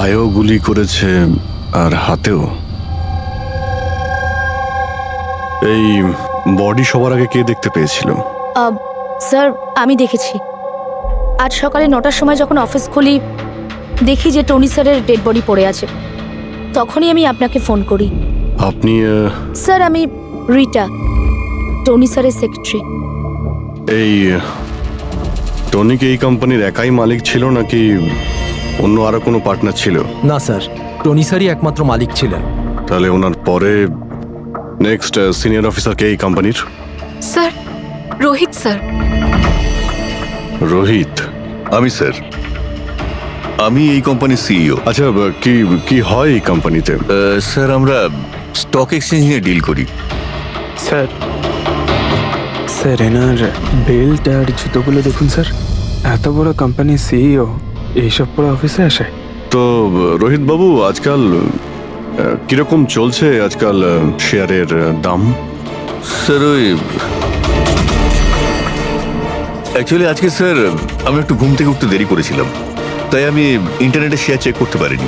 পায়েও গুলি করেছে আর হাতেও। এই বডি সবার আগে কে দেখতে পেয়েছিল? স্যার, আমি দেখেছি। আজ সকালে 9টার সময় যখন অফিস খুলি, দেখি যে টনি স্যারের ডেড বডি পড়ে আছে। তখনই আমি আপনাকে ফোন করি। আপনি স্যার, আমি রিটা, টনি স্যারের সেক্রেটারি। এই টনি কি এই কোম্পানির একাই মালিক ছিল নাকি অন্য আরো কোনো পার্টনার ছিল? না স্যার, টনি স্যারই একমাত্র মালিক ছিলেন। তাহলে ওনার পরে নেক্সট সিনিয়র অফিসার কে এই কোম্পানির? Sir, Rohit sir. রোহিত? আমি স্যার, আমি এই কোম্পানির সিইও। আচ্ছা, কি কি হয় এই কোম্পানিতে? স্যার, আমরা স্টক এক্সচেঞ্জ নিয়ে ডিল করি। স্যার, স্যার এনার বেল্ট আর জুতোগুলো দেখুন স্যার। এত বড় কোম্পানির সিইও এইসব পরে অফিসে আসে? তো রোহিত বাবু, আজকাল কিরকম চলছে আজকাল শেয়ারের দাম? স্যার, ওই অ্যাকচুয়ালি আজকে স্যার আমি একটু ঘুম থেকে উঠতে দেরি করেছিলাম, তাই আমি ইন্টারনেটে শেয়ার চেক করতে পারিনি।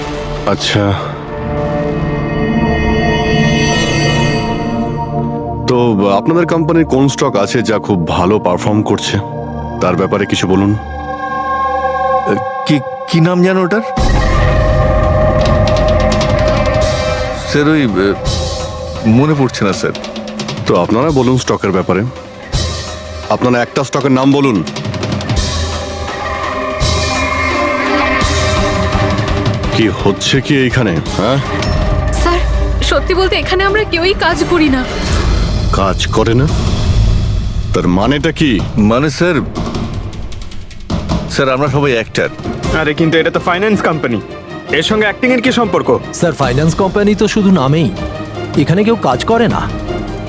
আচ্ছা, তো আপনাদের কোম্পানির কোন স্টক আছে যা খুব ভালো পারফর্ম করছে? তার ব্যাপারে কিছু বলুন। কি কি নাম জানো ওটার? স্যার, ওই মনে পড়ছে না স্যার। তো আপনারা বলুন স্টকের ব্যাপারে। আপনারা একটা স্টকের নাম বলুন। কি হচ্ছে কি এইখানে? হ্যাঁ, স্যার, সত্যি বলতে এখানে আমরা কেউই কাজ করি না। কাজ করে না? তার মানেটা কি? মানে স্যার, স্যার আমরা সবাই অ্যাক্টর। আরে কিন্তু এটা তো ফাইন্যান্স কোম্পানি, এর সঙ্গে অ্যাক্টিং এর কি সম্পর্ক? স্যার, ফাইন্যান্স কোম্পানি তো শুধু নামেই, এখানে কেউ কাজ করে না।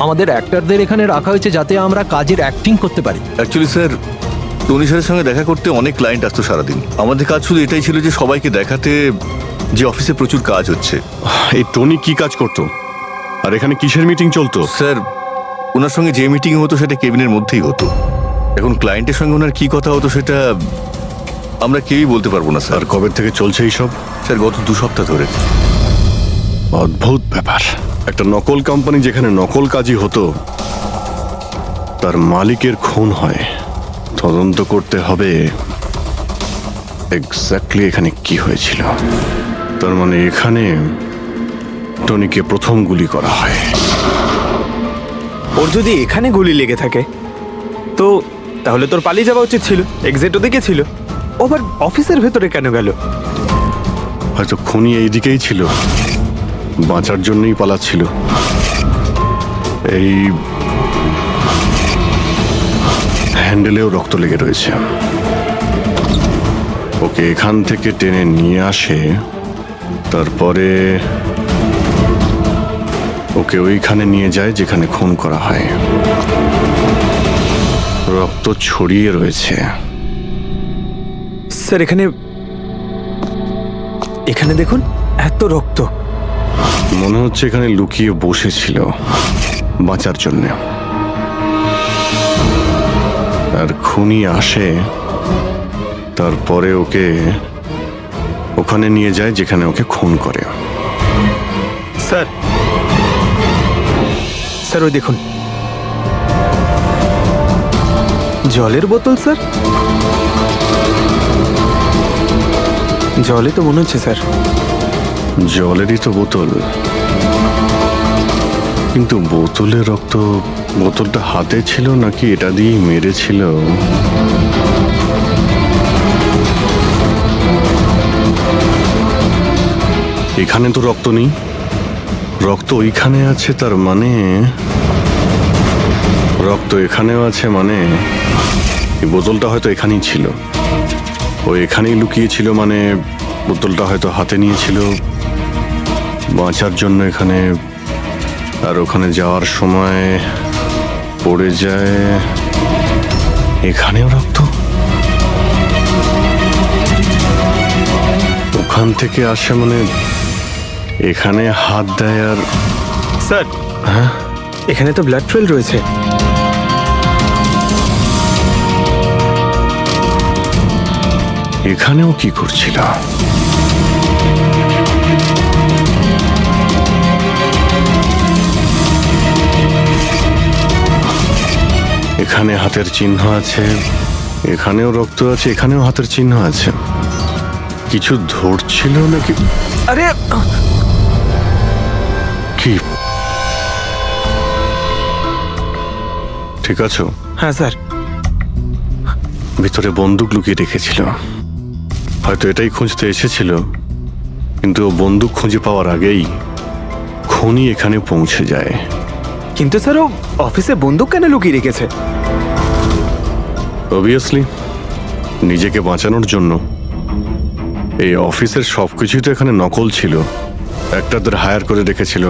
আমাদের অ্যাক্টরদের এখানে রাখা হয়েছে যাতে আমরা কাজের অ্যাক্টিং করতে পারি। অ্যাকচুয়ালি স্যার, টনি স্যারের সঙ্গে দেখা করতে অনেক ক্লায়েন্ট আসতো সারাদিন। আমাদের কাজ শুধু এটাই ছিল যে সবাইকে দেখাতে যে অফিসে প্রচুর কাজ হচ্ছে। এই টনি কি কাজ করতো আর এখানে কিসের মিটিং চলতো? স্যার, ওনার সঙ্গে যে মিটিং হতো সেটা কেবিনের মধ্যেই হতো। এখন ক্লায়েন্টের সঙ্গে ওনার কি কথা হতো সেটা আমরা কেউই বলতে পারবো না স্যার। আর কবে থেকে চলছে এইসব? স্যার, গত 2 সপ্তাহ ধরে। অদ্ভুত ব্যাপার। একটা নকল কোম্পানি যেখানে নকল কাজই হতো, তার মালিকের খুন হয়। তদন্ত করতে হবে এক্স্যাক্টলি এখানে কি হয়েছিল। তার মানে এখানে টনিকে প্রথম গুলি করা হয়। ওর যদি এখানে গুলি লেগে থাকে তো তাহলে তোর পালিয়ে যাওয়া উচিত ছিল। এক্সিট ওদিকে ছিল, ও আবার অফিসের ভেতরে কেন গেল? হয়তো খুনি এইদিকেই ছিল, বাঁচার জন্যই পালাচ্ছিল। এই হ্যান্ডেলেও রক্ত লেগে রয়েছে। ওকে এখান থেকে টেনে নিয়ে আসে, তারপরে ওকে ওইখানে নিয়ে যায় যেখানে খুন করা হয়। রক্ত ছড়িয়ে রয়েছে। স্যার, এখানে এখানে দেখুন, এত রক্ত। মনে হচ্ছে এখানে লুকিয়ে বসেছিল বাঁচার জন্য। আর খুনি আসে, তারপরে ওকে ওখানে নিয়ে যায় যেখানে ওকে খুন করে। স্যার, স্যার ওই দেখুন, জলের বোতল। স্যার, জলে তো মনে হচ্ছে স্যার। জলেরই তো বোতল, কিন্তু বোতলে রক্ত, বোতলটা হাতে ছিল নাকি এটা দিয়েই মেরেছিল? এখানে তো রক্ত নেই, রক্ত ওইখানে আছে। তার মানে রক্ত এখানেও আছে, মানে এই বোতলটা হয়তো এখানেই ছিল। ও এখানেই লুকিয়েছিল, মানে বোতলটা হয়তো হাতে নিয়েছিল বাঁচার জন্য এখানে, আর ওখানে যাওয়ার সময় পড়ে যায়। এখানেও রক্ত, ওখান থেকে আসে, মানে এখানে হাত দেয়। আর স্যার, হ্যাঁ, এখানে তো ব্লাড ট্রেল রয়েছে। এখানেও কি করছিল? এখানে হাতের চিহ্ন আছে, এখানেও রক্ত আছে, এখানেও হাতের চিহ্ন আছে। কিছু ধরছিল নাকি? আরে কি ঠিক আছো? হ্যাঁ স্যার। ভিতরে বন্দুক লুকিয়ে রেখেছিল, হয়তো এটাই খুঁজতে এসেছিল, কিন্তু ও বন্দুক খুঁজে পাওয়ার আগেই খুনি এখানে পৌঁছে যায়। কিন্তু স্যার ও অফিসে বন্দুক কেন লুকিয়ে রেখেছে? অবভিয়াসলি নিজেকে বাঁচানোর জন্য। এই অফিসের সবকিছুই তো এখানে নকল ছিল, একটাদের হায়ার করে রেখেছিল।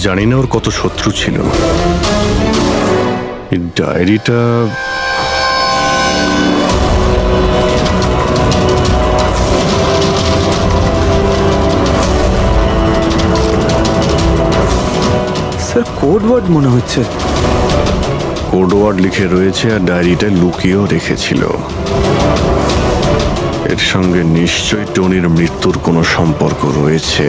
জানি না ওর কত শত্রু ছিল। এই ডায়েরিটা স্যার কোড ওয়ার্ড মনে হচ্ছে। কোড ওয়ার্ড লিখে রয়েছে আর ডায়েরিটা লুকিয়েও রেখেছিল। এর সঙ্গে নিশ্চয়ই টনির মৃত্যুর কোনো সম্পর্ক রয়েছে।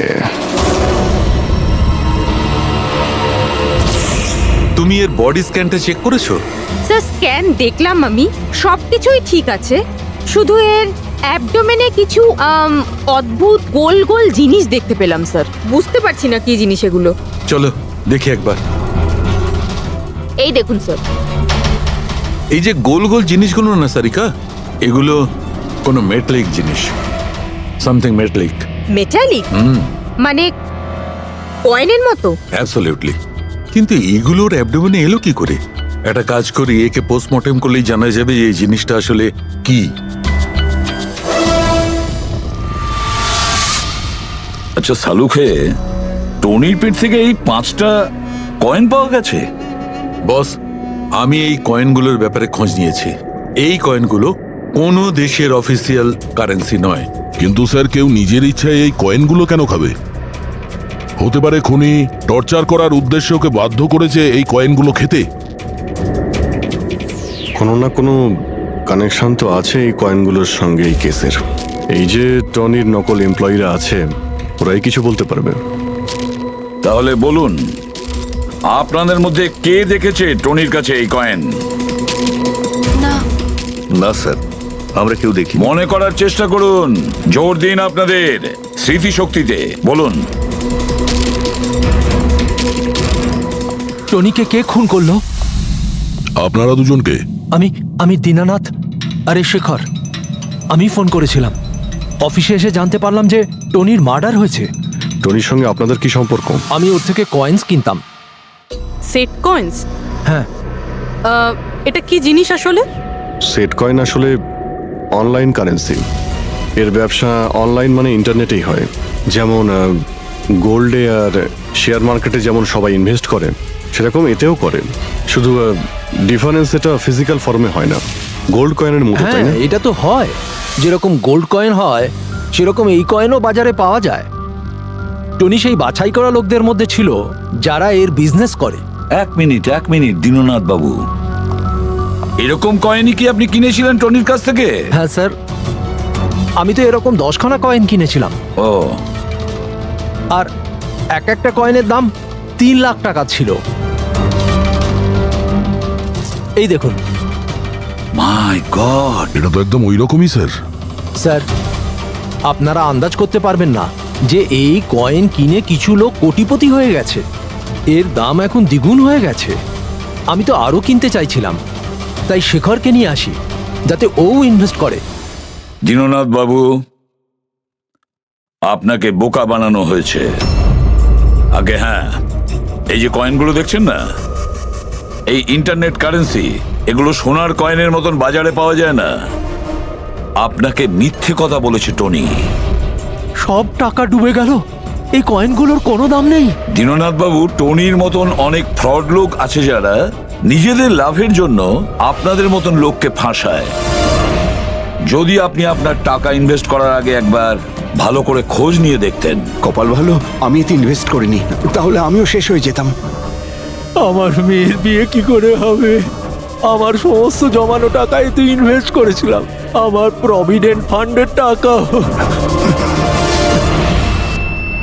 তুমি এর বডি স্ক্যানটা চেক করেছো? স্যার স্ক্যান দেখলাম আমি, সবকিছুই ঠিক আছে, শুধু এর অ্যাবডোমেনে কিছু অদ্ভুত গোল গোল জিনিস দেখতে পেলাম স্যার। বুঝতে পারছি না কি জিনিস এগুলো। চলো দেখি একবার। এই দেখুন স্যার। এই যে গোল গোল জিনিসগুলো না সারিকা, এগুলো কোনো মেটালিক জিনিস, সামথিং মেটালিক। মেটালিক? মানে কয়েনের মতো? অ্যাবসলিউটলি। কিন্তু এগুলোর অ্যাবডোমেনে এলো কি করে? একটা কাজ করি, একে পোস্টমর্টেম করলেই জানা যাবে যে এই জিনিসটা আসলে কি। আচ্ছা সালুখে, টনির পেট থেকে এই 5টা কয়েন পাওয়া গেছে? বস, আমি এই কয়েনগুলোর ব্যাপারে খোঁজ নিয়েছি। এই কয়েনগুলো কোনো দেশের অফিসিয়াল কারেন্সি নয়। কিন্তু স্যার, কেউ নিজের ইচ্ছায় এই কয়েনগুলো কেন খাবে? হতে পারে খুনি টর্চার করার উদ্দেশ্যে ওকে বাধ্য করেছে এই কয়েনগুলো খেতে। কোনো না কোনো কানেকশন তো আছে এই কয়েনগুলোর সঙ্গে এই কেসের। এই যে টনির নকল এমপ্লয়িরা আছে, ওরাই কিছু বলতে পারবে। তাহলে বলুন, আপনাদের মধ্যে কে দেখেছে টনির কাছে এই কয়েন? না স্যার, আমরা কেউ দেখি। মনে করার চেষ্টা করুন, জোর দিন আপনাদের স্মৃতিশক্তিতে। বলুন। টনিকে কে খুন করলো? আপনারা দুজনকে? আমি দীনানাথ। আরে শেখর, আমি ফোন করেছিলাম। অফিসে এসে জানতে পারলাম যে টনির মার্ডার হয়েছে। টনির সঙ্গে আপনাদের কি সম্পর্ক? আমি ওর থেকে কয়েন্স কিনতাম। Set coins? হ্যাঁ। এটা কি জিনিস আসলে? সেট কয়েন আসলে অনলাইন কারেন্সি। এর ব্যবসা অনলাইন মানে ইন্টারনেটেই হয়। যেমন গোল্ডে আর শেয়ার মার্কেটে যেমন সবাই ইনভেস্ট করে, সেরকম এতেও করে। শুধু ডিফারেন্স এটা ফিজিক্যাল ফর্মে হয় না, গোল্ড কয়েনের মতো, তাই না? হ্যাঁ, এটা তো হয়। যেরকম গোল্ড কয়েন হয় সেরকম এই কয়েনও বাজারে পাওয়া যায়। টনি সেই বাছাই করা লোকদের মধ্যে ছিল যারা এর বিজনেস করে। এক মিনিট দীননাথ বাবু, এরকম কয়েনই কি আপনি কিনেছিলেন টনির কাছ থেকে? হ্যাঁ স্যার, আমি তো এরকম 10খানা কয়েন কিনেছিলাম। ও, আর একটা কয়েনের দাম 3 লাখ টাকা ছিল। এই দেখুন। মাই গড, এটা তো একদম ওই রকমই স্যার। স্যার, আপনারা আন্দাজ করতে পারবেন না যে এই কয়েন কিনে কিছু লোক কোটিপতি হয়ে গেছে। এর দাম এখন দ্বিগুণ হয়ে গেছে। আমি তো আরো কিনতে চাইছিলাম, তাই শেখরকে নিয়ে আসি যাতে ও ইনভেস্ট করে। দীননাথ বাবু, আপনাকে বোকা বানানো হয়েছে। আগে হ্যাঁ, এই যে কয়েনগুলো দেখছেন না, এই ইন্টারনেট কারেন্সি, এগুলো সোনার কয়েনের মতন বাজারে পাওয়া যায় না। আপনাকে মিথ্যে কথা বলেছে টনি। সব টাকা ডুবে গেল, এই কয়েনগুলোর কোনো দাম নেই। দীননাথ বাবু, টনির মতন অনেক ফ্রড লোক আছে যারা নিজেদের লাভের জন্য আপনাদের মতন লোককে ফাঁসায়। যদি আপনি আপনার টাকা ইনভেস্ট করার আগে একবার ভালো করে খোঁজ নিয়ে দেখতেন। কপাল ভালো আমি এতে ইনভেস্ট করিনি, তাহলে আমিও শেষ হয়ে যেতাম। আমার মেয়ের বিয়ে কি করে হবে? আমার সমস্ত জমানো টাকা এতে ইনভেস্ট করেছিলাম, আমার প্রভিডেন্ট ফান্ডের টাকা।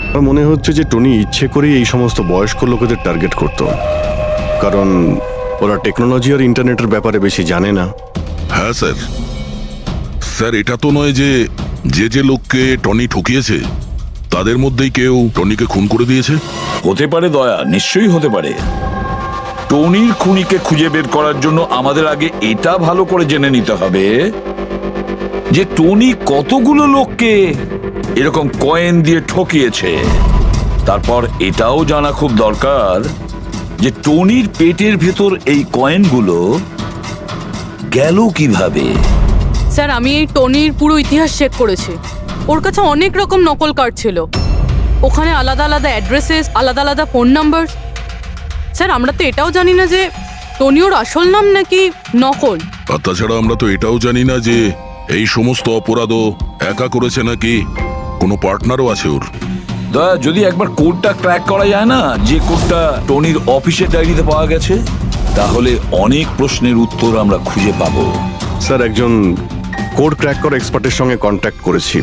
আমার মনে হচ্ছে যে টনি ইচ্ছে করেই এই সমস্ত বয়স্ক লোকেদের টার্গেট করত, কারণ ওরা টেকনোলজি আর ইন্টারনেটের ব্যাপারে বেশি জানে না। হ্যাঁ স্যার, স্যার এটা তো নয় যে যে যে লোককে টনি ঠকিয়েছে তাদের মধ্যেই কেউ টনিকে খুন করে দিয়েছে। হতে পারে দয়া, নিশ্চয়ই হতে পারে। টনির খুনিকে খুঁজে বের করার জন্য আমাদের আগে এটা ভালো করে জেনে নিতে হবে যে টনি কতগুলো লোককে এরকম কয়েন দিয়ে ঠকিয়েছে। তারপর এটাও জানা খুব দরকার যে টনির পেটের ভেতর এই কয়েনগুলো গেল কিভাবে। স্যার, আমি এই টনির পুরো ইতিহাস চেক করেছি। ওর কাছে অনেক রকম নকল কার্ড ছিল, ওখানে আলাদা আলাদা অ্যাড্রেসেস, আলাদা আলাদা ফোন নাম্বার। স্যার, আমরা তো এটাও জানি না যে টনি ওর আসল নাম নাকি নকল। আর তাছাড়া আমরা তো এটাও জানি না যে এই সমস্ত অপরাধও একা করেছে নাকি কোনো পার্টনারও আছে ওর। দয়া, যদি একবার কোডটা ক্র্যাক করা যায় না, যে কোডটা টনির অফিসের ডায়েরিতে পাওয়া গেছে, তাহলে অনেক প্রশ্নের উত্তর আমরা খুঁজে পাবো। স্যার, একজন কোড ক্র্যাক করা এক্সপার্টের সঙ্গে কন্ট্যাক্ট করেছি,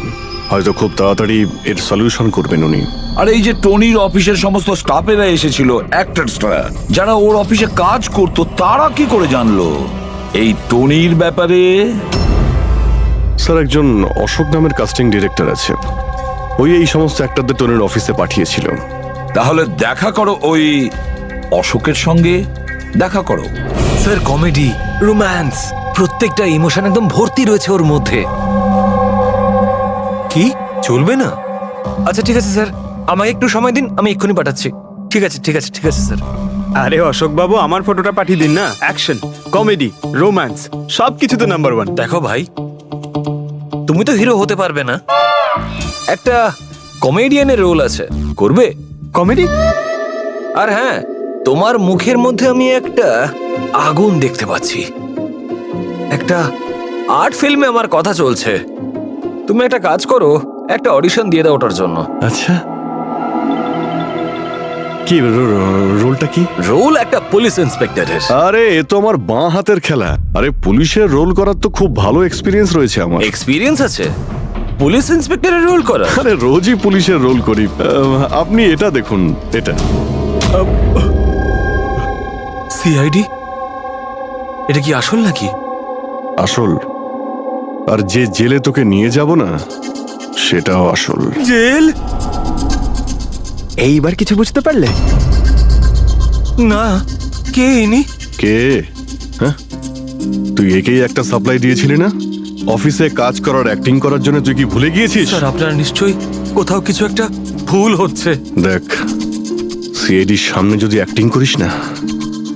হয়তো খুব তাড়াতাড়ি এর সলিউশন করবেন উনি। আর এই যে টনির অফিসের সমস্ত স্টাফেরা এসেছিল, অ্যাক্টরসরা যারা ওর অফিসে কাজ করতো, তারা কি করে জানলো এই টনির ব্যাপারে? স্যার, একজন অশোক নামের কাস্টিং ডিরেক্টর আছে, ওই এই সমস্ত অ্যাক্টরদের টনির অফিসে পাঠিয়েছিল। তাহলে দেখা করো ওই অশোকের সঙ্গে, দেখা করো। স্যার, কমেডি, রোম্যান্স, প্রত্যেকটা ইমোশন একদম ভর্তি রয়েছে ওর মধ্যে। কি চলবে না? আচ্ছা ঠিক আছে স্যার, আমাকে একটু সময় দিন, আমি এক্ষুনি পাঠাচ্ছি। ঠিক আছে ঠিক আছে ঠিক আছে স্যার। আরে অশোক বাবু, আমার ফটোটা পাঠিয়ে দিন না। অ্যাকশন, কমেডি, রোম্যান্স সব কিছু তো নাম্বার 1। দেখো ভাই, তুমি তো হিরো হতে পারবে না, একটা কমেডিয়ানের রোল আছে, করবে? কমেডি? আর হ্যাঁ, তোমার মুখের মধ্যে আমি একটা আগুন দেখতে পাচ্ছি। একটা আর্ট ফিল্মে আমার কথা চলছে, তুমি একটা কাজ করো, একটা অডিশন দিয়ে দাও ওটার জন্য। আচ্ছা, কি রোলটা কি? রোল একটা পুলিশ ইন্সপেক্টরের। আরে এ তো আমার বাঁ হাতের খেলা। আরে পুলিশের রোল করার তো খুব ভালো এক্সপিরিয়েন্স রয়েছে আমার। এক্সপিরিয়েন্স আছে পুলিশ ইন্সপেক্টরের রোল করা? আরে রোজই পুলিশের রোল করি। আপনি এটা দেখুন, এটা সিআইডি। এটা কি আসল নাকি? আসল। আর যে জেলে তোকে নিয়ে যাব না, সেটাও আসল। জেল? এইবার কিছু বুঝতে পারলে? না, কে ইনি? কে? হ্যাঁ, তুই একেই একটা সাপ্লাই দিয়েছিলি না অফিসে কাজ করার, অ্যাক্টিং করার জন্য? তুই কি ভুলে গিয়েছিস? স্যার, আপনার নিশ্চয়ই কোথাও কিছু একটা ভুল হচ্ছে। দেখ, সিআইডির সামনে যদি অ্যাক্টিং করিস না,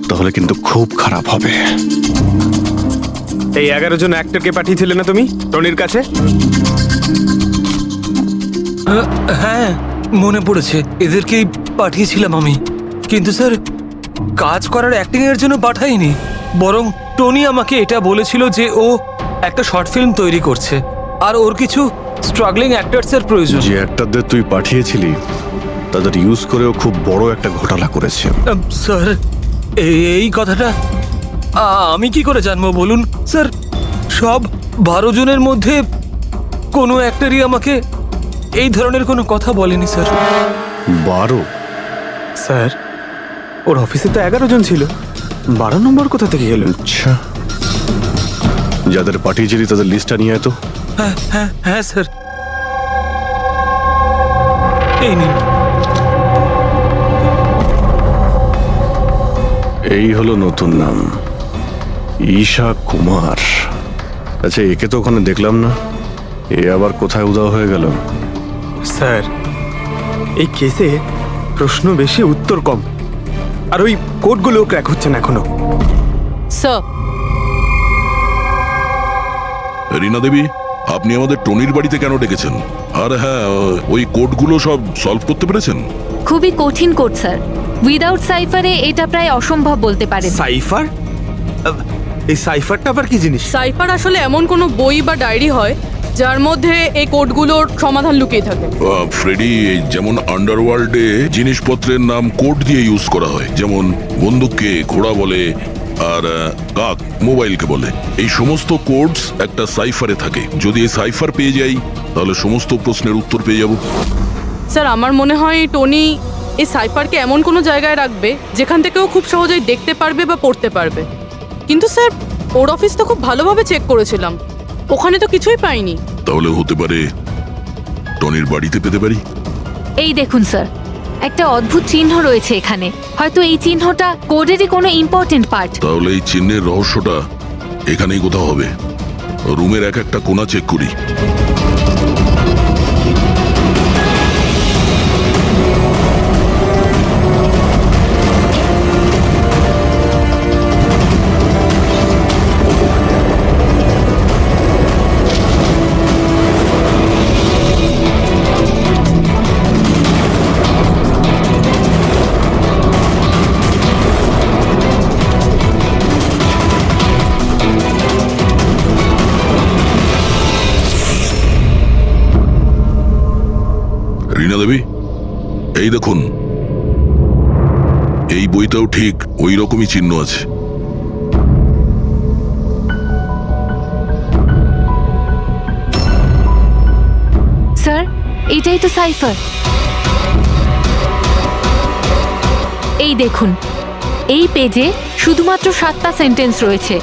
তাহলে কিন্তু খুব খারাপ হবে। এই 11 জন অ্যাক্টরকে পাঠিয়েছিলে না তুমি টনির কাছে? হ্যাঁ, মনে পড়েছে, এদেরকেই পাঠিয়েছিলাম আমি। কিন্তু স্যার, কাজ করার অ্যাক্টিং এর জন্য পাঠাইনি, বরং টনি আমাকে এটা বলেছিল যে ও একটা শর্ট ফিল্ম তৈরি করছে আর ওর কিছু স্ট্রাগলিং অ্যাক্টরস এর প্রয়োজন। যে অ্যাক্টরদের তুই পাঠিয়েছিলি, তাদের ইউজ করেও খুব বড় একটা ঘোটালা করেছে। স্যার, এই কথাটা আমি কি করে জানবো বলুন স্যার? সব 12 জনের মধ্যে কোনো অ্যাক্টরই আমাকে এই ধরনের কোনো কথা বলেনি স্যার। 12? স্যার, ওর অফিসে তো 11 জন ছিল, 12 নম্বর কোথা থেকে এলো? আচ্ছা, যাদের পাঠিয়েছিলি তাদের লিস্টটা নিয়ে আয় তো। হ্যাঁ হ্যাঁ হ্যাঁ স্যার, এই নিন। এই হলো নতুন নাম, ঈশা কুমার। আচ্ছা, একে তো ওখানে দেখলাম না, এ আবার কোথায় উধাও হয়ে গেল? স্যার, এই কেসে প্রশ্ন বেশি উত্তর কম, আর ওই কোডগুলো ক্র্যাক হচ্ছে না এখনো। স্যার, রীনা দেবী, আপনি আমাদের টনির বাড়িতে কেন ডেকেছেন? আর হ্যাঁ, ওই কোডগুলো সব সলভ করতে পেরেছেন? খুবই কঠিন কোড স্যার, উইদাউট সাইফারে এটা প্রায় অসম্ভব বলতে পারেন। সাইফার? এই সাইফারটা আবার কি জিনিস? সাইফার আসলে এমন কোনো বই বা ডায়েরি হয় যার মধ্যে এই কোডগুলোর সমাধান লুকিয়ে থাকে। ফ্রেডি, যেমন আন্ডারওয়ার্ল্ডে জিনিসপত্রের নাম কোড দিয়ে ইউজ করা হয়, যেমন বন্দুককে ঘোড়া বলে আর কাক মোবাইলকে বলে। এই সমস্ত কোডস একটা সাইফারে থাকে। যদি এই সাইফার পেয়ে যাই, তাহলে সমস্ত প্রশ্নের উত্তর পেয়ে যাব। স্যার আমার মনে হয় টনি এই সাইফারকে এমন কোনো জায়গায় রাখবে যেখান থেকে ও খুব সহজেই দেখতে পারবে বা পড়তে পারবে। কিন্তু স্যার ওর অফিস তো খুব ভালোভাবে চেক করেছিলাম, ওখানে তো কিছুই পাইনি। তাহলে হতে পারে টনির বাড়িতে পেতে পারি। এই দেখুন স্যার, একটা অদ্ভুত চিহ্ন রয়েছে এখানে। হয়তো এই চিহ্নটা কোডেরই কোনো ইম্পর্টেন্ট পার্ট। তাহলে এই চিহ্নের রহস্যটা এখানেই কোথাও হবে। রুমের এক একটা কোণা চেক করি। রীনা দেবী, এই দেখুন, এই বইটাও ঠিক ওই রকমই চিহ্ন আছে। স্যার, এটাই তো সাইফার। এই দেখুন, এই পেজে শুধুমাত্র 7টা সেন্টেন্স রয়েছে,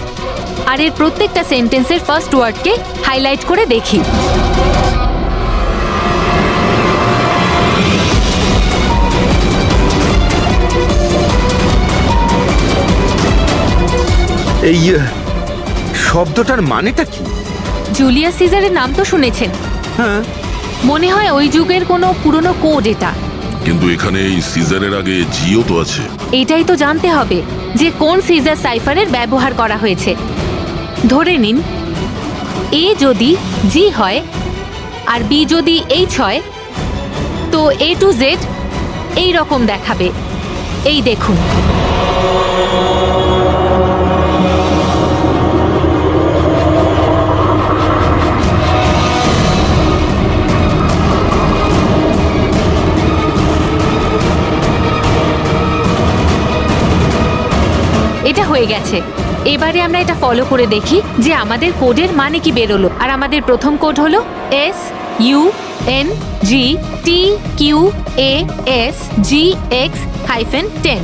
আর এর প্রত্যেকটা সেন্টেন্সের ফার্স্ট ওয়ার্ডকে হাইলাইট করে দেখি। এই শব্দটার মানেটা কি? জুলিয়াস সিজারের নাম তো শুনেছেন? হ্যাঁ। মনে হয় ওই যুগের কোনো পুরনো কোড এটা। কিন্তু এখানে এই সিজারের আগে জিও তো আছে। এটাই তো জানতে হবে যে কোন সিজার সাইফারের ব্যবহার করা হয়েছে। ধরে নিন এ যদি জি হয় আর বি যদি এইচ হয়, তো এ টু জেড এই রকম দেখাবে। এই দেখুন, এটা হয়ে গেছে। এবারে আমরা এটা ফলো করে দেখি যে আমাদের কোডের মানে কি বেরোলো। আর আমাদের প্রথম কোড হলো SUNGTQAS-GX-10।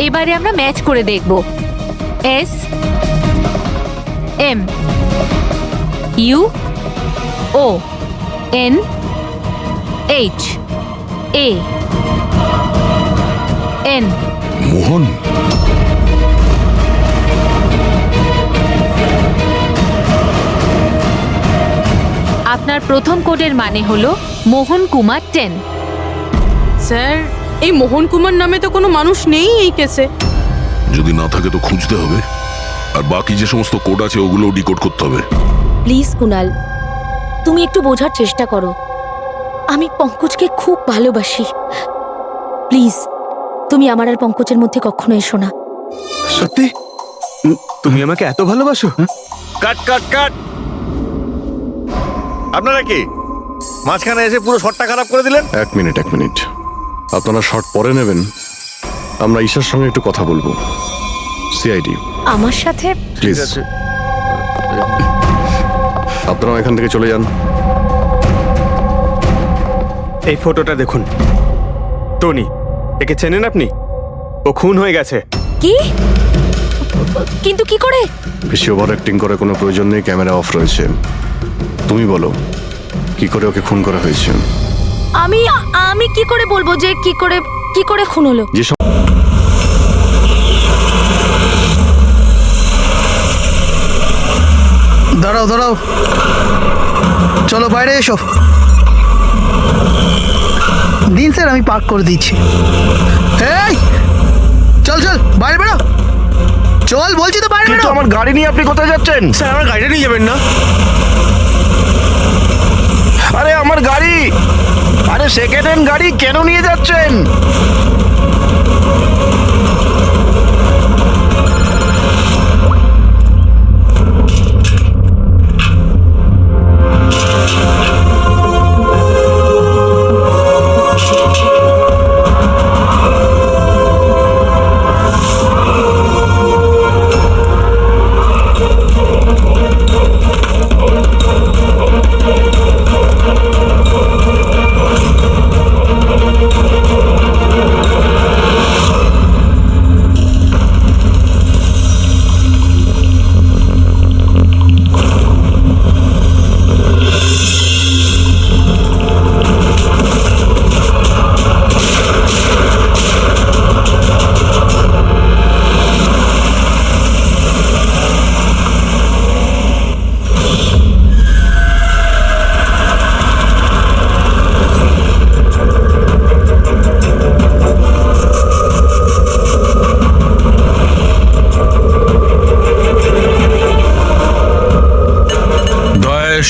এবারে আমরা ম্যাচ করে দেখব। SMUONHAN। মোহন, আপনার প্রথম কোডের মানে হলো মোহন কুমার 10। স্যার এই মোহন কুমার নামে তো কোনো মানুষ নেই এই কেসে। যদি না থাকে তো খুঁজতে হবে, আর বাকি যে সমস্ত কোড আছে ওগুলো ডিকোড করতে হবে। প্লিজ কুনাল, তুমি একটু বোঝার চেষ্টা করো। আমি পঙ্কজকে খুব ভালোবাসি। প্লিজ তুমি আমার আর পঙ্কজের মধ্যে কখনো এসো না। সত্যি তুমি আমাকে এত ভালোবাসো? কাট কাট কাট! আপনারা কি মাঝখানে এসে পুরো শটটা খারাপ করে দিলেন? এক মিনিট। আপনারা শর্ট পরে নেবেন, আমরা ঈশার সঙ্গে একটু কথা বলবো। সিআইডি আমার সাথে প্লিজ, আপনারা এখান থেকে চলে যান। এই ফটোটা দেখুন। টনি, একে চেনেন আপনি? ও খুন হয়ে গেছে। কি? কিন্তু কি করে? বেশি ওভার অ্যাক্টিং করে কোনো প্রয়োজন নেই, ক্যামেরা অফ রয়েছে। তুমি বলো কি করে ওকে খুন করা হয়েছে? আমি কি করে বলবো যে কি করে খুন হলো? যে দাঁড়াও, চলো বাইরে এসো। দিন স্যার, আমি পার্ক করে দিচ্ছি। এই চল বাইরে বেরো, চল বলছি তো বাইরে বেরো। আমার গাড়ি নিয়ে আপনি কোথায় যাচ্ছেন? স্যার, আমার গাড়িটা নিয়ে যাবেন না? আরে আমার গাড়ি, আরে সেকেন্ড হ্যান্ড গাড়ি কেন নিয়ে যাচ্ছেন?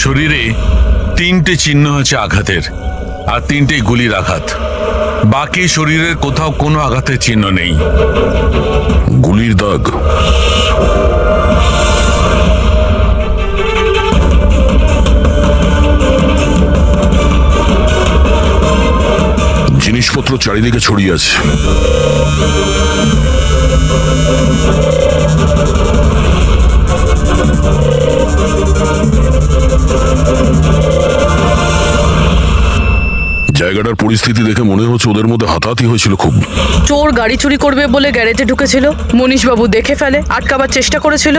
শরীরে 3টে চিহ্ন আছে আঘাতের, আর 3টেই গুলির আঘাত। বাকি শরীরের কোথাও কোনো আঘাতের চিহ্ন নেই। গুলির দাগ? জিনিসপত্র চারিদিকে ছড়িয়ে আছে। জায়গাটার পরিস্থিতি দেখে মনে হচ্ছে ওদের মধ্যে হাতাহাতি হয়েছিল খুব। চোর গাড়ি চুরি করবে বলে গ্যারেজে ঢুকেছিল, মনীশবাবু দেখে ফেলে, আটকাবার চেষ্টা করেছিল,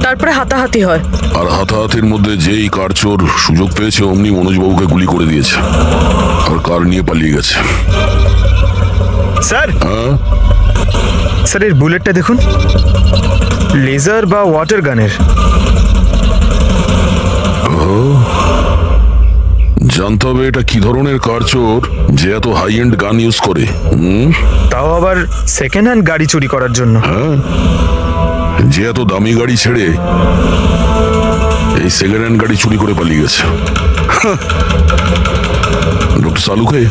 তারপরে হাতাহাতি হয়। আর হাতাহাতির মধ্যে যেই কার চোর সুযোগ পেয়েছে অমনি মনোজবাবুকে গুলি করে দিয়েছে আর কার নিয়ে পালিয়ে গেছে। স্যার, হ্যাঁ স্যার এর বুলেটটা দেখুন, লেজার বা ওয়াটার গানের। জানতে হবে এটা কি ধরনের কার চোর যে এত হাই এন্ড গান ইউজ করে। তাও আবার সেকেন্ড হ্যান্ড গাড়ি চুরি করার জন্য। হ্যাঁ, যে এত দামি গাড়ি ছেড়ে এই সেকেন্ড হ্যান্ড গাড়ি চুরি করে পালিয়ে গেছে। ডক্টর সালুকে,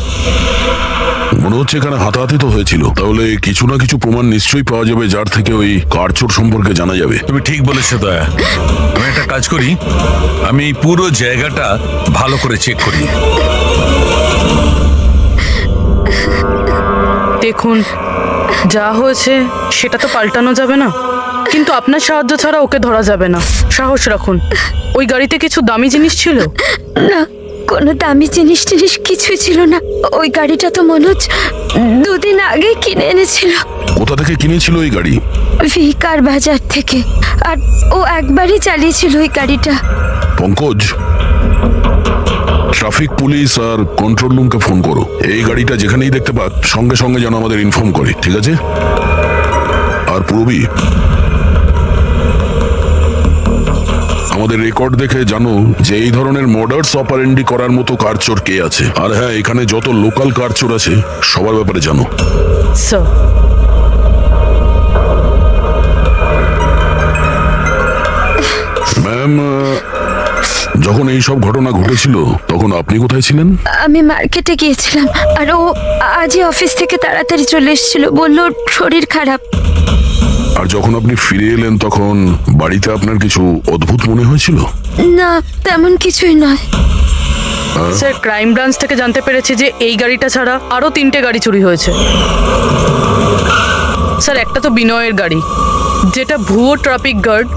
মনে হচ্ছে এখানে হাতাহাতি তো হয়েছিল, তাহলে কিছু না কিছু প্রমাণ নিশ্চয়ই পাওয়া যাবে যার থেকে ওই কার চোর সম্পর্কে জানা যাবে। তুমি ঠিক বলেছো দয়া। আমি একটা কাজ করি, আমি পুরো জায়গাটা ভালো করে চেক করি। দেখুন, যা হয়েছে সেটা তো পাল্টানো যাবে না, কিন্তু আপনার সাহায্য ছাড়া ওকে ধরা যাবে না। সাহস রাখুন। ওই গাড়িতে কিছু দামি জিনিস ছিল? না, কোনো দামি জিনিস টিনিস কিছুই ছিল না। ওই গাড়িটা তো মনোজ 2 দিন আগে কিনে এনেছিল। কোথা থেকে কিনেছিল এই গাড়ি? ভিকার বাজার থেকে। আর ও একবারই চালিয়েছিল ওই গাড়িটা। পঙ্কজ, ট্রাফিক পুলিশ আর কন্ট্রোল রুমকে ফোন করো। এই গাড়িটা যেখানেই দেখতে পাক সঙ্গে সঙ্গে যেন আমাদের ইনফর্ম করে, ঠিক আছে? আর পূরবী, আমাদের রেকর্ড দেখে জানো যে এই ধরনের মর্ডার্স অপারেন্ডি করার মতো কার চোর কে আছে। আর হ্যাঁ, এখানে যত লোকাল কার চোর আছে সবার ব্যাপারে জানো। স্যার, ম্যাম, যখন এই সব ঘটনা ঘটেছিল তখন আপনি কোথায় ছিলেন? আমি মার্কেটে গিয়েছিলাম, আর ও আজই অফিস থেকে তাড়াতাড়ি চলে এসেছিল, বললো ওর শরীর খারাপ। আর যখন আপনি ফিরে এলেন তখন বাড়িতে আপনার কিছু অদ্ভুত মনে হয়েছিল? না, তেমন কিছুই নয়। স্যার, ক্রাইম ব্রাঞ্চ থেকে জানতে পেরেছি যে এই গাড়িটা ছাড়া আরো 3টে গাড়ি চুরি হয়েছে। স্যার, একটা তো বিনয়ের গাড়ি, যেটা ভুয়ো ট্রাফিক গার্ড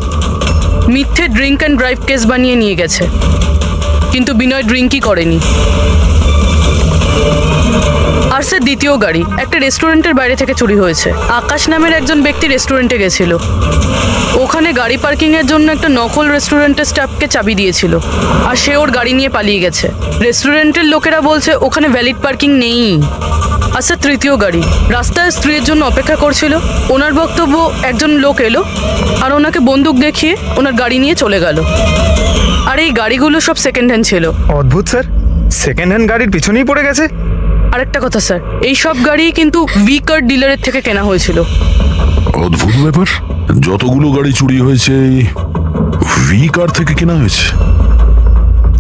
মিথ্যে ড্রিঙ্ক অ্যান্ড ড্রাইভ কেস বানিয়ে নিয়ে গেছে, কিন্তু বিনয় ড্রিঙ্কই করেনি। আর স্যার, দ্বিতীয় গাড়ি একটা রেস্টুরেন্টের বাইরে থেকে চুরি হয়েছে। আকাশ নামের একজন ব্যক্তি রেস্টুরেন্টে গেছিল, ওখানে গাড়ি পার্কিং এর জন্য একটা নকল রেস্টুরেন্টের স্টাফকে চাবি দিয়েছিল, আর সে ওর গাড়ি নিয়ে পালিয়ে গেছে। রেস্টুরেন্টের লোকেরা বলছে ওখানে ভ্যালিড পার্কিং নেই। আর স্যার, তৃতীয় গাড়ি রাস্তায় স্ত্রীর জন্য অপেক্ষা করছিল, ওনার বক্তব্য একজন লোক এলো আর ওনাকে বন্দুক দেখিয়ে ওনার গাড়ি নিয়ে চলে গেল। আর এই গাড়িগুলো সব সেকেন্ড হ্যান্ড ছিল। অদ্ভুত স্যার, সেকেন্ড হ্যান্ড গাড়ির পিছনেই পড়ে গেছে। আরেকটা কথা স্যার, এই সব গাড়ি কিন্তু ভি কার ডিলারের থেকে কেনা হয়েছিল। অদ্ভুত ব্যাপার, যতগুলো গাড়ি চুরি হয়েছে ভি কার থেকে কেনা হয়েছে।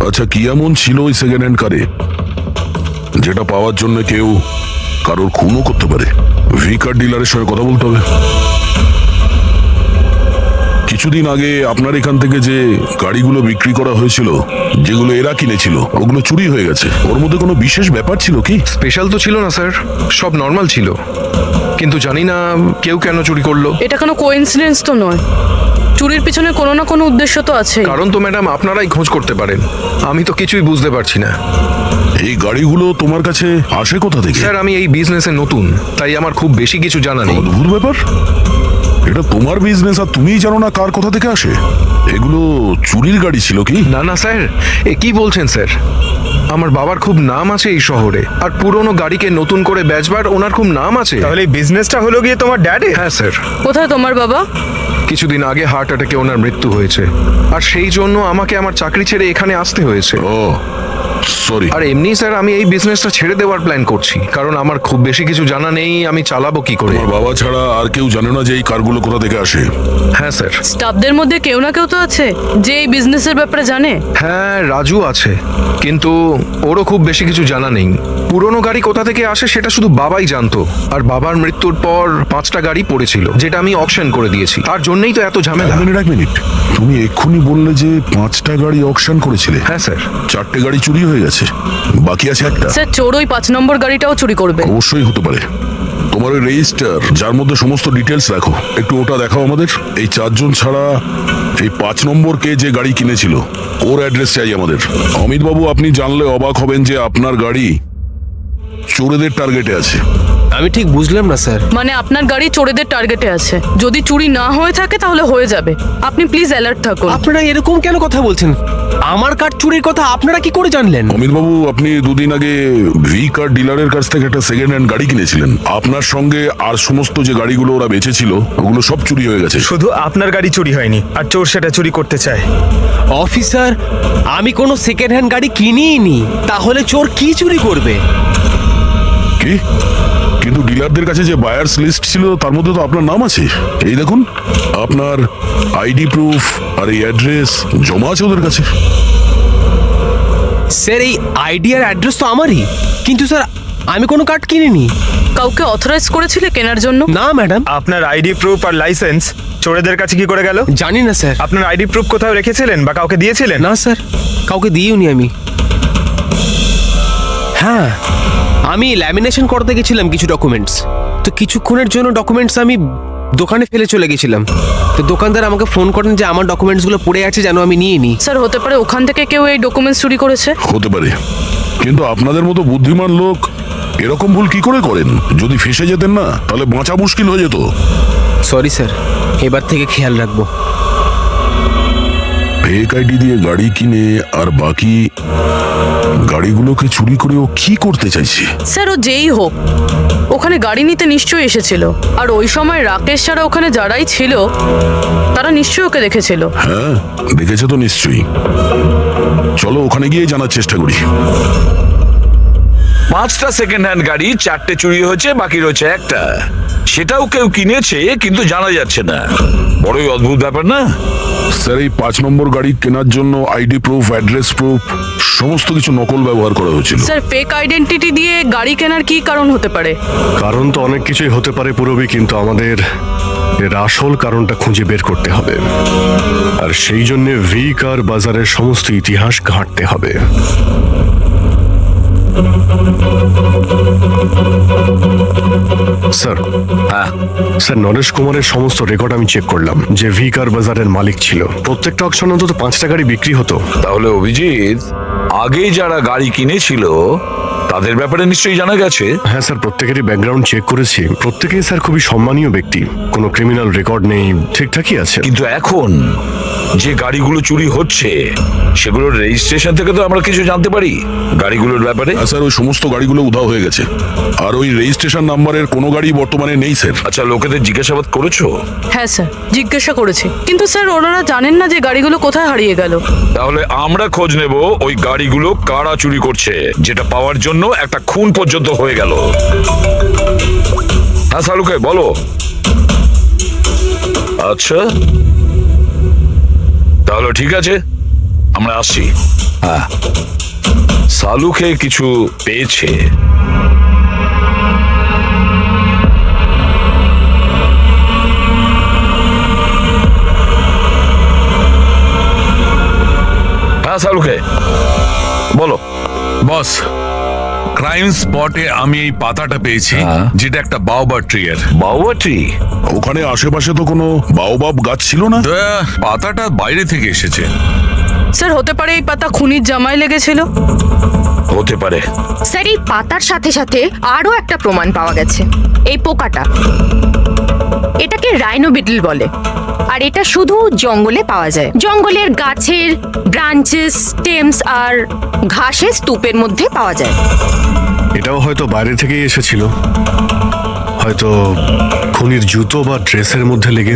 আচ্ছা, কি এমন ছিল ওই সেকেন্ড হ্যান্ড কারে যেটা পাওয়ার জন্য কেউ কারোর খুনও করতে পারে? ভি কার ডিলারের সঙ্গে কথা বলতে হবে। কিছুদিন আগে আপনার এখান থেকে যে গাড়িগুলো বিক্রি করা হয়েছিল, যেগুলো এরা কিনেছিল, ওগুলো চুরি হয়ে গেছে। ওর মধ্যে কোনো বিশেষ ব্যাপার ছিল কি? স্পেশাল তো ছিল না স্যার, সব নর্মাল ছিল, কিন্তু জানি না কেউ কেন চুরি করলো। এটা কোনো কোইন্সিডেন্স তো নয়, চুরির পিছনে কোনো না কোনো উদ্দেশ্য তো আছে। কারণ তো ম্যাডাম আপনারাই খোঁজ করতে পারেন, আমি তো কিছুই বুঝতে পারছি না। এই গাড়িগুলো তোমার কাছে আসে কোথা থেকে? স্যার, আমি এই বিজনেসে নতুন, তাই আমার খুব বেশি কিছু জানা নেই। অদ্ভুত ব্যাপার, এটা তোমার বিজনেস আর তুমিই জানো না কার কোথা থেকে আসে? এগুলো চুরির গাড়ি ছিল কি? না না স্যার, এ কি বলছেন স্যার? আমার বাবার খুব নাম আছে এই শহরে, আর পুরনো গাড়িকে নতুন করে বেচবার ওনার খুব নাম আছে। তাহলে এই বিজনেসটা হলো গিয়ে তোমার ড্যাডি? হ্যাঁ স্যার। কোথায় তোমার বাবা? কিছুদিন আগে হার্ট অ্যাটাকে ওনার মৃত্যু হয়েছে, আর সেই জন্য আমাকে আমার চাকরি ছেড়ে এখানে আসতে হয়েছে। ও সরি। আর এমনি স্যার আমি এই বিজনেসটা ছেড়ে দেওয়ার প্ল্যান করছি, কারণ আমার খুব বেশি কিছু জানা নেই, আমি চালাবো কি করে। তোমার বাবা ছাড়া আর কেউ জানে না যে এই কারগুলো কোথা থেকে আসে? হ্যাঁ স্যার। স্টাফদের মধ্যে কেউ না কেউ তো আছে যে এই বিজনেসের ব্যাপারে জানে। হ্যাঁ রাজু আছে, কিন্তু ওরও খুব বেশি কিছু জানা নেই। পুরনো গাড়ি কোথা থেকে আসে সেটা শুধু বাবাই জানতো, আর বাবার মৃত্যুর পর 5টা গাড়ি পড়েছিল যেটা আমি অকশন করে দিয়েছি, তার জন্যই তো এত ঝামেলা। এক মিনিট, তুমি এক্ষুনি বললে যে 5টা গাড়ি অকশন করেছিলে? হ্যাঁ স্যার। 4টে গাড়ি চুরি হয়ে গেছে, বাকি আছে একটা। স্যার চোর ওই 5 নম্বর গাড়িটাও চুরি করবে। অবশ্যই হতে পারে। তোমার ওই রেজিস্টার যার মধ্যে সমস্ত ডিটেলস রাখো, একটু ওটা দেখাও আমাদের। এই 4 জন ছাড়া এই 5 নম্বর কে যে গাড়ি কিনেছিল ওর অ্যাড্রেস চাই আমাদের। অমিত বাবু, আপনি জানলে অবাক হবেন যে আপনার গাড়ি চোরেদের টার্গেটে আছে। আমি ঠিক বুঝলাম না স্যার। মানে আপনার গাড়ি চোরেদের টার্গেটে আছে। যদি চুরি না হয়ে থাকে তাহলে হয়ে যাবে। আপনি প্লিজ অ্যালার্ট থাকুন। আপনারা এরকম কেন কথা বলছেন? আমার কার চুরির কথা আপনারা কি করে জানলেন? অমিত বাবু, আপনি 2 দিন আগে ভি কার ডিলারের কাছ থেকে একটা সেকেন্ড হ্যান্ড গাড়ি কিনেছিলেন। আপনার সঙ্গে আর সমস্ত যে গাড়িগুলো ওরা বেচেছিল ওগুলো সব চুরি হয়ে গেছে। শুধু আপনার গাড়ি চুরি হয়নি, আর চোর সেটা চুরি করতে চায়। অফিসার, আমি কোনো সেকেন্ড হ্যান্ড গাড়ি কিনিই নি, তাহলে চোর কি চুরি করবে? কি? কিন্তু ডিলারদের কাছে যে বায়ার্স লিস্ট ছিল তার মধ্যে তো আপনার নাম আছে। এই দেখুন, আপনার আইডি প্রুফ আর এই অ্যাড্রেস জমা আছে ওদের কাছে। স্যার এই আইডি আর অ্যাড্রেস তো আমারই, কিন্তু স্যার আমি কোনো কার্ড কিনিনি। কাউকে অথরাইজ করেছিলে কেনার জন্য? না ম্যাডাম। আপনার আইডি প্রুফ আর লাইসেন্স চোরেদের কাছে কি করে গেল? জানি না স্যার। আপনার আইডি প্রুফ কোথাও রেখেছিলেন বা কাউকে দিয়েছিলেন? না স্যার, কাউকে দিইনি আমি। হ্যাঁ, আমি ল্যামিনেশন করতে গেছিলাম কিছু ডকুমেন্টস, তো কিছুক্ষণের জন্য ডকুমেন্টস আমি দোকানে ফেলে চলে গেছিলাম। তো দোকানদার আমাকে ফোন করেন যে আমার ডকুমেন্টসগুলো পড়ে আছে, যেন আমি নিয়ে নিই। স্যার হতে পারে ওখান থেকে কেউ এই ডকুমেন্টস চুরি করেছে। হতে পারে, কিন্তু আপনাদের মতো বুদ্ধিমান লোক এরকম ভুল কি করে করেন? যদি ফেঁসে যেতেন না তাহলে বাঁচা মুশকিল হয়ে যেত। সরি স্যার, এবার থেকে খেয়াল রাখবো। ফেক আইডি দিয়ে গাড়ি কিনে আর বাকি গাড়িগুলোকে চুরি করে ও কি করতে চাইছে? স্যার ও যেই হোক, ওখানে গাড়ি নিতে নিশ্চয়ই এসেছিল, আর ওই সময় রাকেশ ছাড়া ওখানে যারাই ছিল তারা নিশ্চয়ই ওকে দেখেছিল। হ্যাঁ, দেখেছে তো নিশ্চয়ই। চলো ওখানে গিয়ে জানার চেষ্টা করি। 5টা সেকেন্ড হ্যান্ড গাড়ি, 4টে চুরি হয়েছে, বাকি রয়েছে একটা। সেটাও কেউ কিনেছে কিন্তু জানা যাচ্ছে না। বড়ই অদ্ভুত ব্যাপার না? স্যার, এই 5 নম্বর গাড়ি কেনার জন্য আইডি প্রুফ, অ্যাড্রেস প্রুফ সমস্ত কিছু নকল ব্যবহার করা হয়েছিল। স্যার ফেক আইডেন্টিটি দিয়ে গাড়ি কেনার কি কারণ হতে পারে? কারণ তো অনেক কিছুই হতে পারে পুরবী, কিন্তু আমাদের এর আসল কারণটা খুঁজে বের করতে হবে, আর সেই জন্য ভি কার বাজারের সমস্ত ইতিহাস ঘাঁটতে হবে। স্যার, স্যার নরেশ কুমারের সমস্ত রেকর্ড আমি চেক করলাম, যে ভি কার বাজারের মালিক ছিল। প্রত্যেকটা অকশন অন্তত 5টা গাড়ি বিক্রি হতো। তাহলে অভিজিৎ, আগে যারা গাড়ি কিনেছিল তাদের ব্যাপারে নিশ্চয়ই জানা গেছে। হ্যাঁ স্যার, প্রত্যেকেরই ব্যাকগ্রাউন্ড চেক করেছি। প্রত্যেকেই স্যার খুবই সম্মানীয় ব্যক্তি, কোনো ক্রিমিনাল রেকর্ড নেই, ঠিকঠাকই আছে। কিন্তু এখন যে গাড়িগুলো চুরি হচ্ছে সেগুলোর রেজিস্ট্রেশন থেকে তো আমরা কিছু জানতে পারি গাড়িগুলোর ব্যাপারে। স্যার, ওই সমস্ত গাড়িগুলো উধাও হয়ে গেছে, আর ওই রেজিস্ট্রেশন নাম্বারের কোনো গাড়ি বর্তমানে নেই স্যার। আচ্ছা, লোকেদের জিজ্ঞাসাবাদ করেছো? হ্যাঁ স্যার, জিজ্ঞাসা করেছি, কিন্তু স্যার ওনারা জানেন না যে গাড়িগুলো কোথায় হারিয়ে গেল। তাহলে আমরা খোঁজ নেব ওই গাড়িগুলো কারা চুরি করছে, যেটা পাওয়ার জন্য একটা খুন পর্যন্ত হয়ে গেল। হ্যাঁ সালুকে বলো। আচ্ছা তাহলে ঠিক আছে, আমরা আসছি। হ্যাঁ, সালুকে কিছু পেয়েছে। হ্যাঁ সালুকে বলো। বস, ক্রাইম স্পটে আমি এই পাতাটা পেয়েছি, যেটা একটা বাওবা ট্রি এর। বাওবা ট্রি? ওখানে আশেপাশে তো কোনো বাওবাব গাছ ছিল না। পাতাটা বাইরে থেকে এসেছে। স্যার হতে পারে এই পাতা খুনির জামায় লেগেছিল। হতে পারে। স্যার এই পাতার সাথে সাথে আরো একটা প্রমাণ পাওয়া গেছে, এই পোকাটা। এটাকে রাইনো বিটল বলে, আর এটা শুধু জঙ্গলে পাওয়া যায়। জঙ্গলের গাছের ব্রাঞ্চেস, স্টেমস আর ঘাসের স্তূপের মধ্যে পাওয়া যায়। এটাও হয়তো বাইরে থেকেই এসেছিল, হয়তো খুনির জুতো বা ড্রেসের মধ্যে লেগে।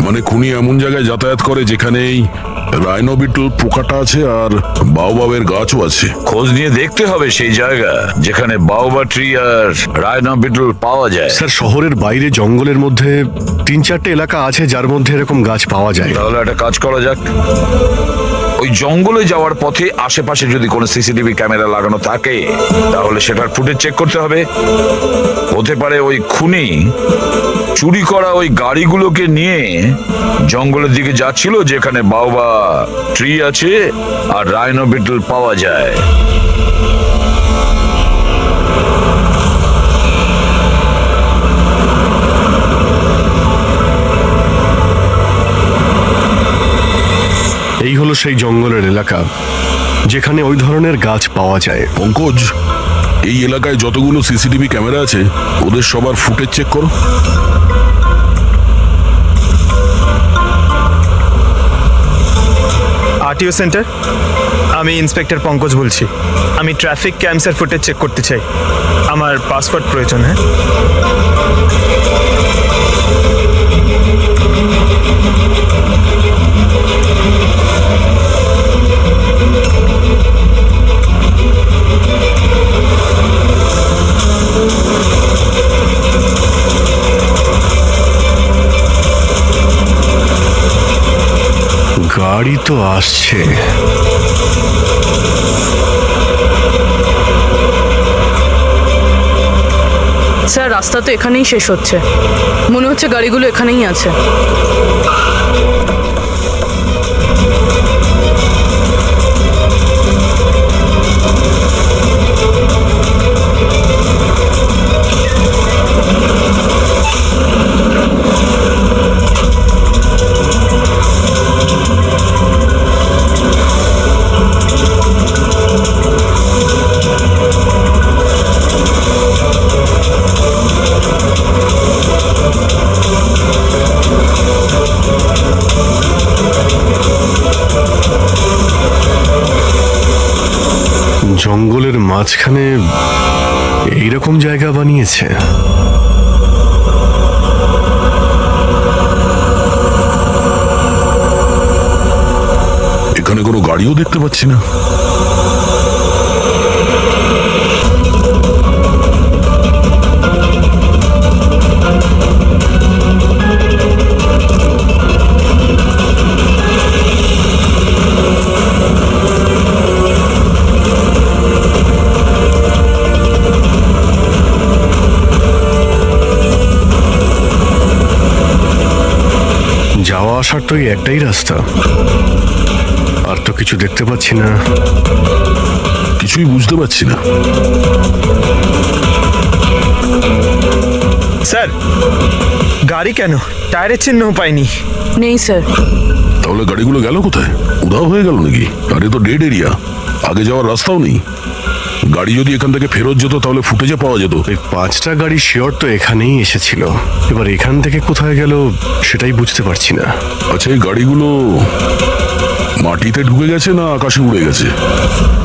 মানে খুনি এমন জায়গায় যাতায়াত করে যেখানেই রাইনো বিটল পোকাটা আছে আর বাওবাবের গাছও আছে। খোঁজ নিয়ে দেখতে হবে সেই জায়গা যেখানে বাওবা ট্রি আর রায়না বিটল পাওয়া যায়। স্যার শহরের বাইরে জঙ্গলের মধ্যে 3-4টে এলাকা আছে যার মধ্যে এরকম গাছ পাওয়া যায়। তাহলে একটা কাজ করা যাক, ওই জঙ্গলে যাওয়ার পথে আশেপাশে যদি কোনো সিসিটিভি ক্যামেরা লাগানো থাকে তাহলে সেটার ফুটেজ চেক করতে হবে। হতে পারে ওই খুনি চুরি করা ওই গাড়িগুলোকে নিয়ে জঙ্গলের দিকে যাচ্ছিল যেখানে বাওবা ট্রি আছে আর রাইনো বিটল পাওয়া যায়। এই হলো সেই জঙ্গলের এলাকা যেখানে ওই ধরনের গাছ পাওয়া যায়। পঙ্কজ, এই এলাকায় যতগুলো সিসিটিভি ক্যামেরা আছে ওদের সবার ফুটেজ চেক করো। আরটিও সেন্টার, আমি ইন্সপেক্টর পঙ্কজ বলছি। আমি ট্রাফিক ক্যামসের ফুটেজ চেক করতে চাই। আমার পাসপোর্ট প্রয়োজন। হ্যাঁ, গাড়ি তো আসছে। স্যার রাস্তা তো এখানেই শেষ হচ্ছে, মনে হচ্ছে গাড়িগুলো এখানেই আছে। জঙ্গলের মাঝখানে এইরকম জায়গা বানিয়েছে। এখানে কোনো গাড়িও দেখতে পাচ্ছি না। যাওয়া আসার তো এই একটাই রাস্তা, আর তো কিছু দেখতে পাচ্ছি না। কিছুই বুঝতে পারছি না। স্যার গাড়ি কেন? টায়ারের চিহ্নও পাইনি। নেই স্যার। তাহলে গাড়িগুলো গেল কোথায়? উধাও হয়ে গেল নাকি? আরে তো ডেড এরিয়া, আগে যাওয়ার রাস্তাও নেই। গাড়ি যদি এখান থেকে ফেরত যেত তাহলে ফুটেজে পাওয়া যেত। এই 5টা গাড়ি শিওর তো এখানেই এসেছিল, এবার এখান থেকে কোথায় গেল সেটাই বুঝতে পারছি না। আচ্ছা, এই গাড়িগুলো মাটিতে ঢুকে গেছে না আকাশে উড়ে গেছে?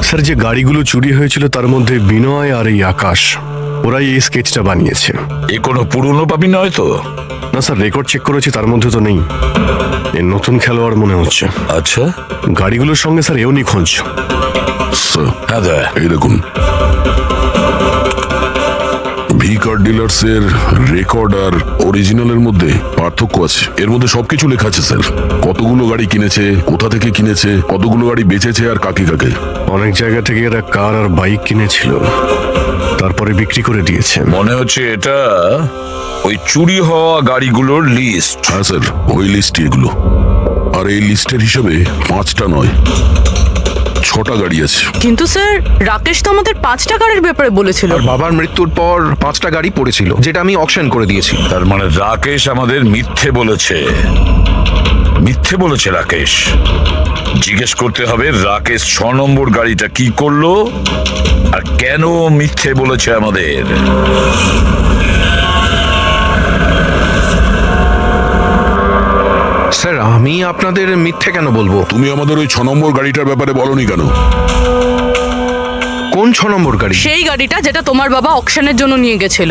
স্যার যে গাড়িগুলো চুরি হয়েছিল তার মধ্যে বিনয় আর এই আকাশ, ওরাই এই স্কেচটা বানিয়েছে। এ কোনো পুরনো পাবি নয় তো? না স্যার, রেকর্ড চেক করেছি, তার মধ্যে তো নেই। এ নতুন খেলোয়াড় মনে হচ্ছে। আচ্ছা, গাড়িগুলোর সঙ্গে স্যার এও নিখোঁজ। হ্যাঁ দা, এই দেখুন, ভি কার ডিলার্স এর রেকর্ড আর অরিজিনালের মধ্যে পার্থক্য আছে। এর মধ্যে সবকিছু লেখা আছে স্যার, কতগুলো গাড়ি কিনেছে, কোথা থেকে কিনেছে, কতগুলো গাড়ি বেচেছে আর কাকে কাকে। অনেক জায়গা থেকে এরা কার আর বাইক কিনেছিল, তারপরে বিক্রি করে দিয়েছে। মনে হচ্ছে এটা ওই চুরি হওয়া গাড়িগুলোর লিস্ট। হ্যাঁ স্যার, ওই লিস্টই এগুলো। আর এই লিস্টের হিসাবে 5টা নয় 6টা গাড়ি আছে। কিন্তু স্যার রাকেশ তো আমাদের 5টা গাড়ির ব্যাপারে বলেছিল। আর বাবার মৃত্যুর পর 5টা গাড়ি পড়েছিল যেটা আমি অকশন করে দিয়েছি। তার মানে রাকেশ আমাদের মিথ্যে বলেছে। মিথ্যে বলেছে রাকেশ। জিজ্ঞেস করতে হবে রাকেশ 6 নম্বর গাড়িটা কি করলো আর কেন মিথ্যে বলেছে আমাদের। স্যার আমি আপনাদের মিথ্যে কেন বলবো? তুমি আমাদের ওই 6 নম্বর গাড়িটার ব্যাপারে বলনি কেন? কোন 6 নম্বর গাড়ি? সেই গাড়িটা যেটা তোমার বাবা অকশনের জন্য নিয়ে গেছিল।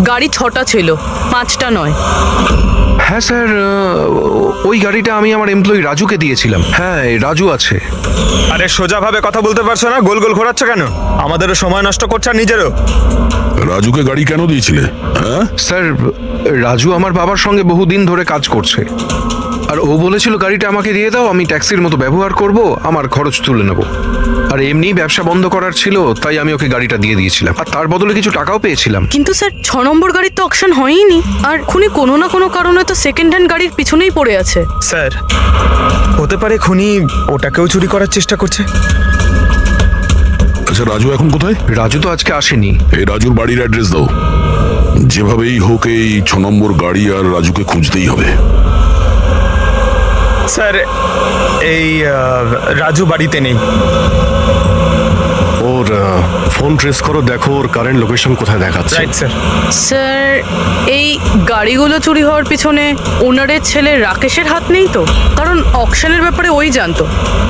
গাড়ি 6টা ছিল, 5টা নয়। হ্যাঁ স্যার, ওই গাড়িটা আমি আমার এমপ্লয়ি রাজুকে দিয়েছিলাম। হ্যাঁ, রাজু আছে। আরে সোজাভাবে কথা বলতে পারছো না, গোল গোল ঘোরাচ্ছ কেন? আমাদেরও সময় নষ্ট করছো আর নিজেরও। রাজুকে গাড়ি কেন দিয়েছিলে? হ্যাঁ স্যার, রাজু আমার বাবার সঙ্গে বহুদিন ধরে কাজ করছে, আর ও বলেছিল গাড়িটা আমাকে দিয়ে দাও, আমি ট্যাক্সির মতো ব্যবহার করব, আমার খরচ তুলে নেব। আর এমনি ব্যবসা বন্ধ করার ছিল, তাই আমি ওকে গাড়িটা দিয়ে দিয়েছিলাম, আর তার বদলে কিছু টাকাও পেয়েছিলাম। কিন্তু স্যার 6 নম্বর গাড়ির তো অকশন হয়নি, আর খুনি কোনো না কোনো কারণে তো সেকেন্ড হ্যান্ড গাড়ির পিছনেই পড়ে আছে। স্যার, হতে পারে খুনি ওটাকেও চুরি করার চেষ্টা করছে। আচ্ছা, রাজু এখন কোথায়? রাজু তো আজকে আসেনি। এই রাজুর বাড়ির অ্যাড্রেস দাও। যেভাবেই হোক এই 6 নম্বর গাড়ি আর রাজুকে খুঁজতেই হবে। স্যার, এই রাজু বাড়িতে নেই। ওর ফোন ট্রেস করো, দেখো ওর কারেন্ট লোকেশন কোথায় দেখাচ্ছে। Right sir. স্যার, এই গাড়িগুলো চুরি হওয়ার পিছনে ওনারের ছেলে রাকেশের হাত নেই তো? কারণ অকশনের ব্যাপারে ওই জানতো,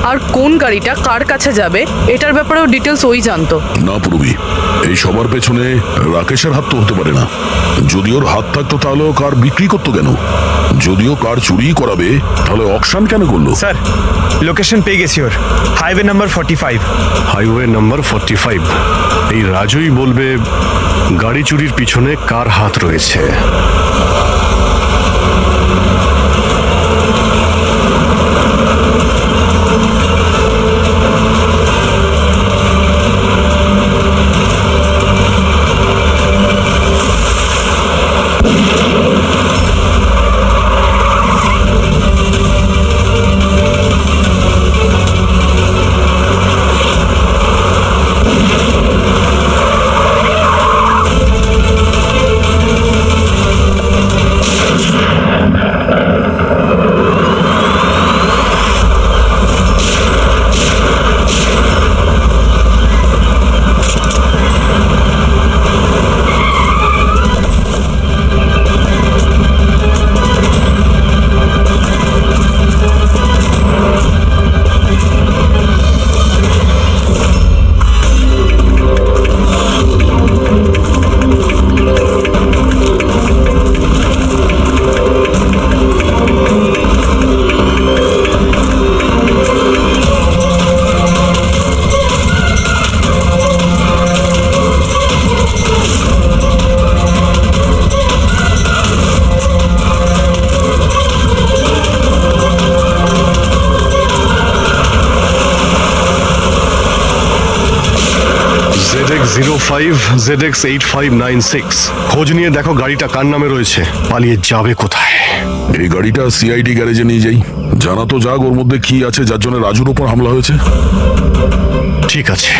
আর কোন গাড়িটা কার কাছে যাবে এটার ব্যাপারেও ডিটেলস ওই জানতো। না পুরবি, এই সবার পেছনে রাকেশের হাত তো হতে পারে না। যদি ওর হাত থাকতো তাহলে ও কার বিক্রি করতো কেন? যদিও কার চুরি করাবে তাহলে অকশন কেন করলো? স্যার, লোকেশন পেয়ে গেছি ওর। Highway number 45। Highway number 45। এই রাজুই বলবে গাড়ি চুরির পিছনে কার হাত রয়েছে। ZX05 ZX8596 খোঁজ নিয়ে দেখো গাড়িটা কার নামে রয়েছে, পালিয়ে যাবে কোথায়। এই গাড়িটা সিআইডি গ্যারেজে নিয়ে যাই, জানা তো যাক ওর মধ্যে কি আছে যার জন্য রাজুর ওপর হামলা হয়েছে। ঠিক আছে।